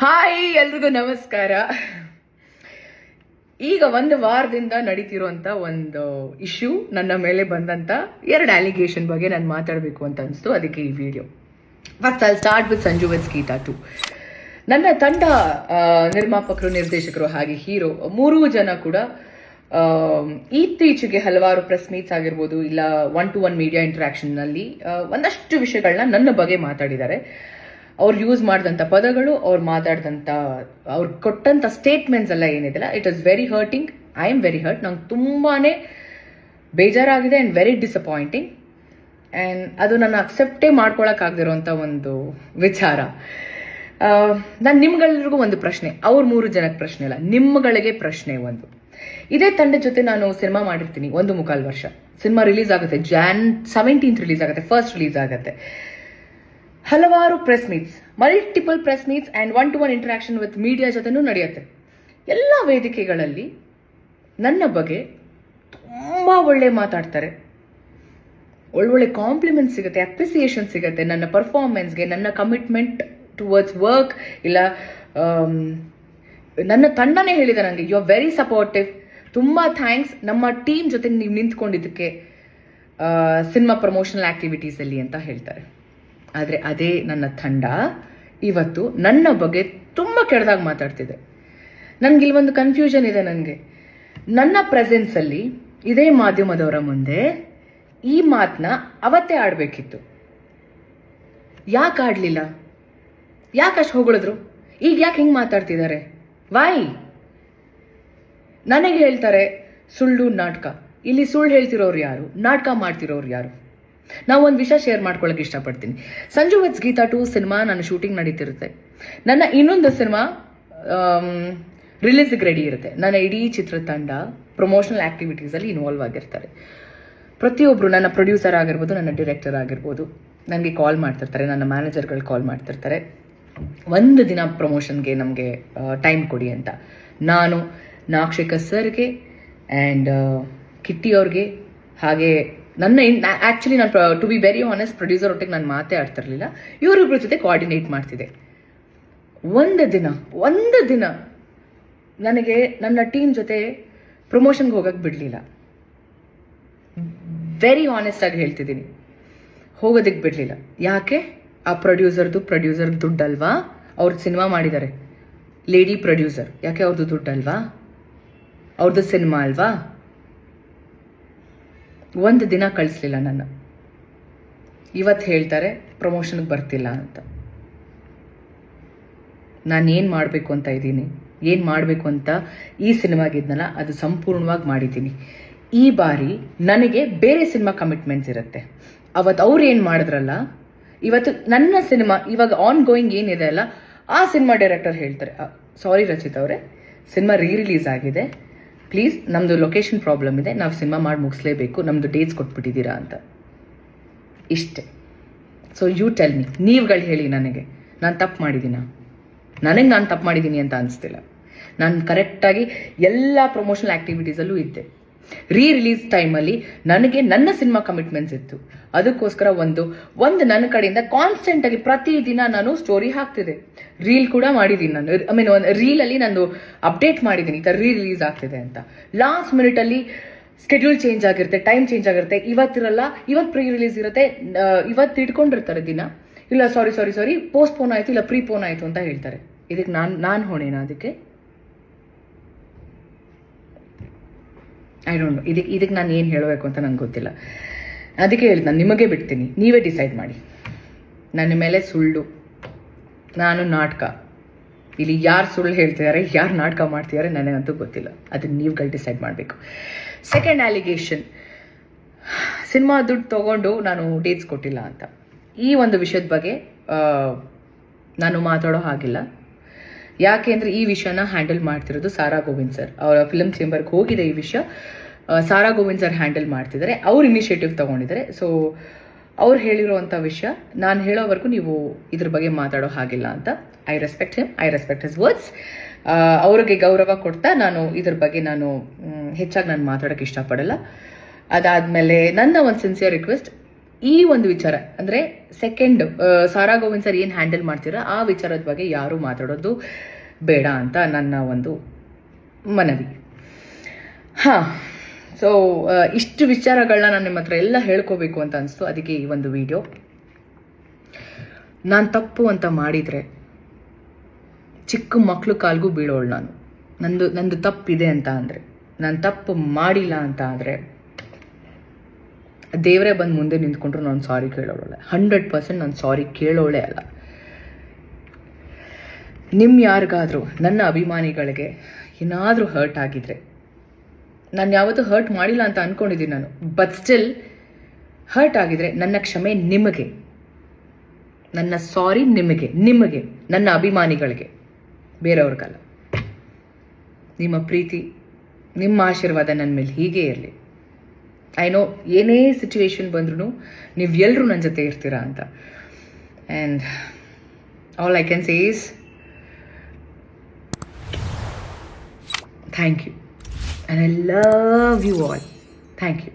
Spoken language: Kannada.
ಹಾಯ್, ಎಲ್ರಿಗೂ ನಮಸ್ಕಾರ. ಈಗ ಒಂದು ವಾರದಿಂದ ನಡೀತಿರುವಂತ ಒಂದು ಇಶ್ಯೂ, ನನ್ನ ಮೇಲೆ ಬಂದಂತ 2 ಅಲಿಗೇಷನ್ ಬಗ್ಗೆ ನಾನು ಮಾತಾಡಬೇಕು ಅಂತ ಅನಿಸ್ತು. ಅದಕ್ಕೆ ಈ video. First I'll start with Sanju with Geetha 2. ನನ್ನ ತಂಡ, ನಿರ್ಮಾಪಕರು, ನಿರ್ದೇಶಕರು ಹಾಗೆ ಹೀರೋ 3 ಜನ ಕೂಡ ಇತ್ತೀಚೆಗೆ ಹಲವಾರು ಪ್ರೆಸ್ ಮೀಟ್ಸ್ ಆಗಿರ್ಬೋದು, ಇಲ್ಲ 1-to-1 ಮೀಡಿಯಾ ಇಂಟ್ರಾಕ್ಷನ್ ನಲ್ಲಿ ಒಂದಷ್ಟು ವಿಷಯಗಳನ್ನ ನನ್ನ ಬಗ್ಗೆ ಮಾತಾಡಿದ್ದಾರೆ. ಅವ್ರು ಯೂಸ್ ಮಾಡಿದಂಥ ಪದಗಳು, ಅವ್ರು ಕೊಟ್ಟಂಥ ಸ್ಟೇಟ್ಮೆಂಟ್ಸ್ ಎಲ್ಲ ಏನಿದೆಲ್ಲ, it is very hurting. I am very hurt. ನಂಗೆ ತುಂಬಾನೇ ಬೇಜಾರಾಗಿದೆ ಆ್ಯಂಡ್ ವೆರಿ ಡಿಸಪಾಯಿಂಟಿಂಗ್. ಆ್ಯಂಡ್ ಅದು ನಾನು ಅಕ್ಸೆಪ್ಟೇ ಮಾಡ್ಕೊಳಕ್ಕಾಗದಿರೋಂಥ ಒಂದು ವಿಚಾರ. ನಾನು ನಿಮ್ಗೆಲ್ರಿಗೂ ಒಂದು ಪ್ರಶ್ನೆ, ಅವ್ರ 3 ಜನಕ್ಕೆ ಪ್ರಶ್ನೆ ಅಲ್ಲ, ನಿಮ್ಗಳಿಗೆ ಪ್ರಶ್ನೆ ಒಂದು. ಇದೇ ತಂಡದ ಜೊತೆ ನಾನು ಸಿನಿಮಾ ಮಾಡಿರ್ತೀನಿ 1.25 ವರ್ಷ. ಸಿನಿಮಾ ರಿಲೀಸ್ ಆಗುತ್ತೆ Jan 17th ರಿಲೀಸ್ ಆಗುತ್ತೆ, ಫಸ್ಟ್ ರಿಲೀಸ್ ಆಗುತ್ತೆ. ಹಲವಾರು press meets, multiple press meets and 1-to-1 interaction with media ಜೊತೆನೂ ನಡೆಯುತ್ತೆ. ಎಲ್ಲ ವೇದಿಕೆಗಳಲ್ಲಿ ನನ್ನ ಬಗ್ಗೆ ತುಂಬ ಒಳ್ಳೆ ಮಾತಾಡ್ತಾರೆ, ಒಳ್ಳೊಳ್ಳೆ ಕಾಂಪ್ಲಿಮೆಂಟ್ ಸಿಗುತ್ತೆ, ಅಪ್ರಿಸಿಯೇಷನ್ ಸಿಗುತ್ತೆ ನನ್ನ ಪರ್ಫಾರ್ಮೆನ್ಸ್ಗೆ, ನನ್ನ ಕಮಿಟ್ಮೆಂಟ್ ಟುವರ್ಡ್ಸ್ ವರ್ಕ್. ಇಲ್ಲ ನನ್ನ ತಂಡನೇ ಹೇಳಿದೆ ನನಗೆ, ಯು ಆರ್ ವೆರಿ ಸಪೋರ್ಟಿವ್, ತುಂಬ ಥ್ಯಾಂಕ್ಸ್ ನಮ್ಮ ಟೀಮ್ ಜೊತೆ ನೀವು ನಿಂತ್ಕೊಂಡಿದ್ದಕ್ಕೆ ಸಿನಿಮಾ ಪ್ರಮೋಷನಲ್ ಆಕ್ಟಿವಿಟೀಸಲ್ಲಿ ಅಂತ ಹೇಳ್ತಾರೆ. ಆದರೆ ಅದೇ ನನ್ನ ತಂಡ ಇವತ್ತು ನನ್ನ ಬಗ್ಗೆ ತುಂಬ ಕೆಟ್ಟದಾಗಿ ಮಾತಾಡ್ತಿದೆ. ನನಗಿಲ್ಲಿ ಒಂದು ಕನ್ಫ್ಯೂಷನ್ ಇದೆ. ನನಗೆ ನನ್ನ ಪ್ರೆಸೆನ್ಸಲ್ಲಿ ಇದೇ ಮಾಧ್ಯಮದವರ ಮುಂದೆ ಈ ಮಾತನ್ನ ಅವತ್ತೇ ಆಡಬೇಕಿತ್ತು. ಯಾಕೆ ಆಡಲಿಲ್ಲ? ಯಾಕೆ ಅಷ್ಟು ಹೊಗಳಿದ್ರು? ಈಗ ಯಾಕೆ ಹಿಂಗೆ ಮಾತಾಡ್ತಿದ್ದಾರೆ? ವೈ? ನನಗೆ ಹೇಳ್ತಾರೆ ಸುಳ್ಳು ನಾಟಕ. ಇಲ್ಲಿ ಸುಳ್ಳು ಹೇಳ್ತಿರೋರು ಯಾರು? ನಾಟಕ ಮಾಡ್ತಿರೋರು ಯಾರು? ನಾವು ಒಂದು ವಿಷಯ ಶೇರ್ ಮಾಡ್ಕೊಳ್ಳೋಕೆ ಇಷ್ಟಪಡ್ತೀನಿ. ಸಂಜು ವಿತ್ ಗೀತಾ 2 ಸಿನಿಮಾ ನನ್ನ ಶೂಟಿಂಗ್ ನಡೀತಿರುತ್ತೆ. ನನ್ನ ಇನ್ನೊಂದು ಸಿನಿಮಾ ರಿಲೀಸ್ಗೆ ರೆಡಿ ಇರುತ್ತೆ. ನನ್ನ ಇಡೀ ಚಿತ್ರತಂಡ ಪ್ರಮೋಷನಲ್ ಆಕ್ಟಿವಿಟೀಸಲ್ಲಿ ಇನ್ವಾಲ್ವ್ ಆಗಿರ್ತಾರೆ. ಪ್ರತಿಯೊಬ್ಬರು, ನನ್ನ ಪ್ರೊಡ್ಯೂಸರ್ ಆಗಿರ್ಬೋದು, ನನ್ನ ಡೈರೆಕ್ಟರ್ ಆಗಿರ್ಬೋದು, ನನಗೆ ಕಾಲ್ ಮಾಡ್ತಿರ್ತಾರೆ, ನನ್ನ ಮ್ಯಾನೇಜರ್ಗಳು ಕಾಲ್ ಮಾಡ್ತಿರ್ತಾರೆ, ಒಂದು ದಿನ ಪ್ರಮೋಷನ್ಗೆ ನಮಗೆ ಟೈಮ್ ಕೊಡಿ ಅಂತ. ನಾನು ನಾಕ್ಷಿಕ ಸರ್ಗೆ ಆ್ಯಂಡ್ ಕಿಟ್ಟಿ ಅವ್ರಿಗೆ, ಹಾಗೆ ನನ್ನ ಆ್ಯಕ್ಚುಲಿ ನಾನು to be very honest, producer ಒಟ್ಟಿಗೆ ನಾನು ಮಾತೇ ಆಡ್ತಿರ್ಲಿಲ್ಲ, ಇವರಿಬ್ಬರ ಜೊತೆ ಕೋಆರ್ಡಿನೇಟ್ ಮಾಡ್ತಿದ್ದೆ. ಒಂದು ದಿನ ನನಗೆ ನನ್ನ ಟೀಮ್ ಜೊತೆ ಪ್ರಮೋಷನ್ಗೆ ಹೋಗಕ್ಕೆ ಬಿಡಲಿಲ್ಲ. ವೆರಿ ಆನೆಸ್ಟ್ ಆಗಿ ಹೇಳ್ತಿದ್ದೀನಿ, ಹೋಗೋದಕ್ಕೆ ಬಿಡಲಿಲ್ಲ. ಯಾಕೆ? ಆ ಪ್ರೊಡ್ಯೂಸರ್ ದುಡ್ಡಲ್ವಾ? ಅವ್ರದ್ದು ಸಿನಿಮಾ ಮಾಡಿದ್ದಾರೆ, ಲೇಡಿ ಪ್ರೊಡ್ಯೂಸರ್. ಯಾಕೆ? ಅವ್ರದ್ದು ದುಡ್ಡಲ್ವಾ? ಅವ್ರದ್ದು ಸಿನಿಮಾ ಅಲ್ವಾ? ಒಂದು ದಿನ ಕಳಿಸ್ಲಿಲ್ಲ ನನ್ನ. ಇವತ್ತು ಹೇಳ್ತಾರೆ ಪ್ರಮೋಷನ್ಗೆ ಬರ್ತಿಲ್ಲ ಅಂತ. ನಾನು ಏನು ಮಾಡಬೇಕು ಅಂತ ಇದ್ದೀನಿ, ಏನು ಮಾಡಬೇಕು ಅಂತ ಈ ಸಿನಿಮಾಗಿದ್ನಲ್ಲ ಅದು ಸಂಪೂರ್ಣವಾಗಿ ಮಾಡಿದ್ದೀನಿ. ಈ ಬಾರಿ ನನಗೆ ಬೇರೆ ಸಿನಿಮಾ ಕಮಿಟ್ಮೆಂಟ್ಸ್ ಇರುತ್ತೆ. ಅವತ್ತು ಅವ್ರು ಏನು ಮಾಡಿದ್ರಲ್ಲ, ಇವತ್ತು ನನ್ನ ಸಿನಿಮಾ ಇವಾಗ ಆನ್ ಗೋಯಿಂಗ್ ಏನಿದೆ ಅಲ್ಲ, ಆ ಸಿನಿಮಾ ಡೈರೆಕ್ಟರ್ ಹೇಳ್ತಾರೆ, ಸಾರಿ ರಚಿತ್ ಅವರೇ, ಸಿನಿಮಾ ರಿಲೀಸ್ ಆಗಿದೆ, ಪ್ಲೀಸ್ ನಮ್ಮದು ಲೊಕೇಶನ್ ಪ್ರಾಬ್ಲಮ್ ಇದೆ, ನಾವು ಸಿನಿಮಾ ಮಾಡಿ ಮುಗಿಸ್ಲೇಬೇಕು, ನಮ್ಮದು ಡೇಟ್ಸ್ ಕೊಟ್ಬಿಟ್ಟಿದ್ದೀರಾ ಅಂತ. ಇಷ್ಟೇ. ಸೊ ಯು ಟೆಲ್ ಮಿ, ನೀವುಗಳು ಹೇಳಿ ನನಗೆ, ನಾನು ತಪ್ಪು ಮಾಡಿದ್ದೀನ? ನನಗೆ ನಾನು ತಪ್ಪು ಮಾಡಿದ್ದೀನಿ ಅಂತ ಅನಿಸ್ತಿಲ್ಲ. ನಾನು ಕರೆಕ್ಟಾಗಿ ಎಲ್ಲ ಪ್ರಮೋಷನಲ್ ಆ್ಯಕ್ಟಿವಿಟೀಸಲ್ಲೂ ಇದ್ದೆ. ರಿಲೀಸ್ ಟೈಮಲ್ಲಿ ನನಗೆ ನನ್ನ ಸಿನಿಮಾ ಕಮಿಟ್ಮೆಂಟ್ಸ್ ಇತ್ತು. ಅದಕ್ಕೋಸ್ಕರ ಒಂದು ನನ್ನ ಕಡೆಯಿಂದ ಕಾನ್ಸ್ಟೆಂಟ್ ಆಗಿ ಪ್ರತಿದಿನ ನಾನು ಸ್ಟೋರಿ ಹಾಕ್ತಿದ್ದೆ, ರೀಲ್ ಕೂಡ ಮಾಡಿದ್ದೀನಿ. ನಾನು ಒಂದು ರೀಲಲ್ಲಿ ನಾನು ಅಪ್ಡೇಟ್ ಮಾಡಿದ್ದೀನಿ, ಈ ಥರ ರಿಲೀಸ್ ಆಗ್ತಿದೆ ಅಂತ. ಲಾಸ್ಟ್ ಮಿನಿಟಲ್ಲಿ ಸ್ಕೆಡ್ಯೂಲ್ ಚೇಂಜ್ ಆಗಿರುತ್ತೆ, ಟೈಮ್ ಚೇಂಜ್ ಆಗಿರುತ್ತೆ, ಇವತ್ತಿರಲ್ಲ, ಇವತ್ತು ಪ್ರೀ ರಿಲೀಸ್ ಇರುತ್ತೆ, ಇವತ್ತು ಇಟ್ಕೊಂಡಿರ್ತಾರೆ ದಿನ, ಇಲ್ಲ ಸಾರಿ ಪೋಸ್ಟ್ಪೋನ್ ಆಯಿತು, ಇಲ್ಲ ಪ್ರೀಪೋನ್ ಆಯಿತು ಅಂತ ಹೇಳ್ತಾರೆ. ಇದಕ್ಕೆ ನಾನು ಹೊಣೆನಾ? ಅದಕ್ಕೆ ಐ ಡೋಂಟ್ ನೋ. ಇದಕ್ಕೆ ನಾನು ಏನು ಹೇಳಬೇಕು ಅಂತ ನಂಗೆ ಗೊತ್ತಿಲ್ಲ. ಅದಕ್ಕೆ ಹೇಳಿದ್, ನಾನು ನಿಮಗೆ ಬಿಡ್ತೀನಿ, ನೀವೇ ಡಿಸೈಡ್ ಮಾಡಿ. ನನ್ನ ಮೇಲೆ ಸುಳ್ಳು, ನಾನು ನಾಟಕ, ಇಲ್ಲಿ ಯಾರು ಸುಳ್ಳು ಹೇಳ್ತಿದ್ದಾರೆ, ಯಾರು ನಾಟಕ ಮಾಡ್ತಿದ್ದಾರೆ ನನಗಂತೂ ಗೊತ್ತಿಲ್ಲ. ಅದನ್ನು ನೀವುಗಳು ಡಿಸೈಡ್ ಮಾಡಬೇಕು. ಸೆಕೆಂಡ್ ಅಲಿಗೇಷನ್, ಸಿನಿಮಾ ದುಡ್ಡು ತೊಗೊಂಡು ನಾನು ಡೇಟ್ಸ್ ಕೊಟ್ಟಿಲ್ಲ ಅಂತ. ಈ ಒಂದು ವಿಷಯದ ಬಗ್ಗೆ ನಾನು ಮಾತಾಡೋ ಹಾಗಿಲ್ಲ. ಯಾಕೆ ಅಂದರೆ ಈ ವಿಷಯನ ಹ್ಯಾಂಡಲ್ ಮಾಡ್ತಿರೋದು ಸಾರಾ ಗೋವಿಂದ್ ಸರ್. ಅವರ ಫಿಲ್ಮ್ ಚೇಂಬರ್ಗೆ ಹೋಗಿದೆ ಈ ವಿಷಯ, ಸಾರಾ ಗೋವಿಂದ್ ಸರ್ ಹ್ಯಾಂಡಲ್ ಮಾಡ್ತಿದ್ದಾರೆ, ಅವ್ರು ಇನಿಷಿಯೇಟಿವ್ ತೊಗೊಂಡಿದ್ದಾರೆ. ಸೊ ಅವ್ರು ಹೇಳಿರೋವಂಥ ವಿಷಯ ನಾನು ಹೇಳೋವರೆಗೂ ನೀವು ಇದ್ರ ಬಗ್ಗೆ ಮಾತಾಡೋ ಹಾಗಿಲ್ಲ ಅಂತ. I respect him, I respect his words. ಅವ್ರಿಗೆ ಗೌರವ ಕೊಡ್ತಾ ನಾನು ಇದ್ರ ಬಗ್ಗೆ ಹೆಚ್ಚಾಗಿ ನಾನು ಮಾತಾಡೋಕ್ಕೆ ಇಷ್ಟಪಡಲ್ಲ. ಅದಾದಮೇಲೆ ನನ್ನ ಒಂದು ಸಿನ್ಸಿಯರ್ ರಿಕ್ವೆಸ್ಟ್, ಈ ಒಂದು ವಿಚಾರ ಅಂದರೆ ಸೆಕೆಂಡ್ ಸಾರಾ ಗೋವಿಂದ್ ಸರ್ ಏನು ಹ್ಯಾಂಡಲ್ ಮಾಡ್ತೀರಾ ಆ ವಿಚಾರದ ಬಗ್ಗೆ ಯಾರೂ ಮಾತಾಡೋದು ಬೇಡ ಅಂತ ನನ್ನ ಒಂದು ಮನವಿ. ಹಾಂ, ಸೊ ಇಷ್ಟು ವಿಚಾರಗಳನ್ನ ನಾನು ನಿಮ್ಮ ಹತ್ರ ಎಲ್ಲ ಹೇಳ್ಕೋಬೇಕು ಅಂತ ಅನಿಸ್ತು. ಅದಕ್ಕೆ ಈ ಒಂದು ವಿಡಿಯೋ. ನಾನು ತಪ್ಪು ಅಂತ ಮಾಡಿದರೆ ಚಿಕ್ಕ ಮಕ್ಕಳು ಕಾಲ್ಗೂ ಬೀಳೋಳು ನಾನು. ನಂದು ತಪ್ಪಿದೆ ಅಂತ ಅಂದರೆ, ನಾನು ತಪ್ಪು ಮಾಡಿಲ್ಲ ಅಂತ ಆದರೆ ದೇವರೇ ಬಂದು ಮುಂದೆ ನಿಂತ್ಕೊಂಡ್ರು ನಾನು ಸಾರಿ ಕೇಳೋಳೆ. 100% ನಾನು ಸಾರಿ ಕೇಳೋಳೆ ಅಲ್ಲ. ಯಾರಿಗಾದರೂ ನನ್ನ ಅಭಿಮಾನಿಗಳಿಗೆ ಏನಾದರೂ ಹರ್ಟ್ ಆಗಿದ್ರೆ, ನಾನು ಯಾವತ್ತೂ ಹರ್ಟ್ ಮಾಡಿಲ್ಲ ಅಂತ ಅಂದ್ಕೊಂಡಿದ್ದೀನಿ ನಾನು, ಬಟ್ ಸ್ಟಿಲ್ ಹರ್ಟ್ ಆಗಿದ್ರೆ ನನ್ನ ಕ್ಷಮೆ ನಿಮಗೆ, ನನ್ನ ಸಾರಿ ನಿಮಗೆ ನನ್ನ ಅಭಿಮಾನಿಗಳಿಗೆ, ಬೇರೆಯವ್ರಿಗಲ್ಲ. ನಿಮ್ಮ ಪ್ರೀತಿ, ನಿಮ್ಮ ಆಶೀರ್ವಾದ ನನ್ನ ಮೇಲೆ ಹೀಗೆ ಇರಲಿ. ಐ ನೋ ಏನೇ ಸಿಚುವೇಶನ್ ಬಂದ್ರೂ ನೀವು ಎಲ್ಲರೂ ನನ್ನ ಜೊತೆ ಇರ್ತೀರಾ ಅಂತ. And all I can say is thank you. And I love you all. Thank you.